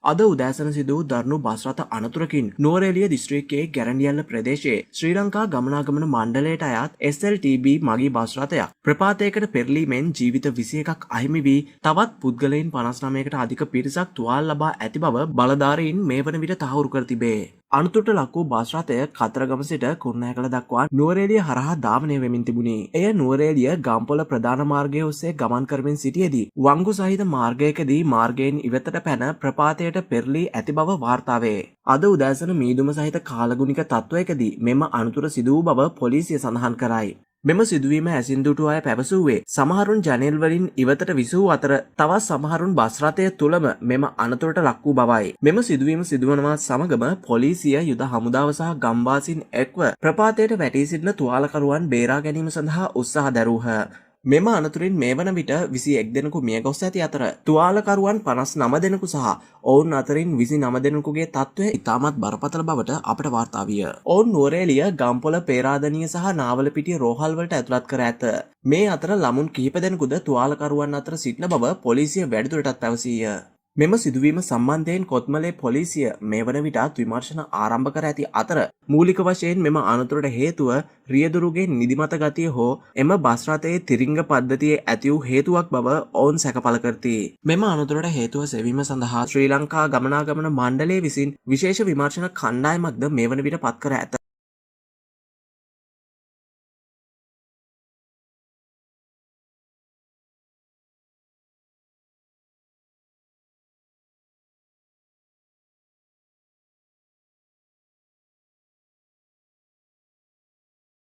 අද උදෑසන සිදු දරුණු බස් රථ අනතුරකින් නුවරඑළිය දිස්ත්‍රික්කයේ ගැරන්ඩියල්ල ප්‍රදේශයේ ශ්‍රී ලංකා ගමනාගමන මණ්ඩලයට අයත් SLTB මගී බස් රථයක් ප්‍රපාතයකට පෙරලීමෙන් ජීවිත 21ක් අහිමි වී තවත් පුද්ගලයන් 59කට අධික පිරිසක් තුවාල ලබා ඇති බව බලධාරීන් මේ වන විට තහවුරු කර තිබේ. අනතුරට ලක් වූ බස් රථය කතරගම සිට කුරුණෑගල දක්වා නුවරඑළිය හරහා ධාවනය වෙමින් තිබුණි. එය නුවරඑළිය ගම්පොළ ප්‍රධාන මාර්ගය ඔස්සේ ගමන් කරමින් සිටියේදී වංගු සහිත මාර්ගයකදී මාර්ගයෙන් ඉවතට පැන ප්‍රපාතයට පෙරලී ඇති බව වාර්තා වේ. අද උදෑසන මීදුම සහිත කාලගුණික තත්ත්වයකදී මෙම අනතුර සිදු වූ බව පොලිසිය සඳහන් කරයි. මෙම සිදුවීම ඇසින් දුටු අය පැවසුවේ සමහරුන් ජනෙල් වලින් ඉවතට විසූ අතර තවත් සමහරුන් බස් රථය තුලම මෙම අනතුරට ලක් වූ බවයි. මෙම සිදුවීම සිදුවනවා සමගම පොලිසිය යුද හමුදාව සහ ගම්වාසීන් එක්ව ප්‍රපාතයට වැටී සිටින තුවාලකරුවන් බේරා ගැනීම සඳහා උත්සාහ දැරූහ. මෙම අනතුරින් මේ වන විට 21 දෙනෙකු මිය ගොස් ඇති අතර තුවාලකරුවන් 59 දෙනෙකු සහ ඔවුන් අතරින් 29 දෙනෙකුගේ තත්ත්වය ඉතාමත් බරපතල බවට අපට වාර්තා විය. ඔවුන් නුවරඑළිය ගම්පොළ පේරාදෙණිය සහ නාවලපිටිය රෝහල් වලට ඇතුළත් කර ඇත. මේ අතර ළමුන් කිහිප දෙනෙකුද තුවාලකරුවන් අතර සිටින බව පොලිසිය වැඩිදුරටත් පැවසීය. මෙම සිදුවීම සම්බන්ධයෙන් කොත්මලේ පොලිසිය මේ වන විටත් විමර්ශන ආරම්භ කර ඇති අතර මූලික වශයෙන් මෙම අනතුරට හේතුව රියදුරුගේ නිදිමත ගතිය හෝ එම බස් රථයේ තිරිංග පද්ධතියේ ඇති වූ හේතුවක් බව ඔවුන් සැකපල කරති. මෙම අනතුරට හේතුව සෙවීම සඳහා ශ්‍රී ලංකා ගමනාගමන මණ්ඩලය විසින් විශේෂ විමර්ශන කණ්ඩායමක්ද මේ වන විට පත් කර ඇත.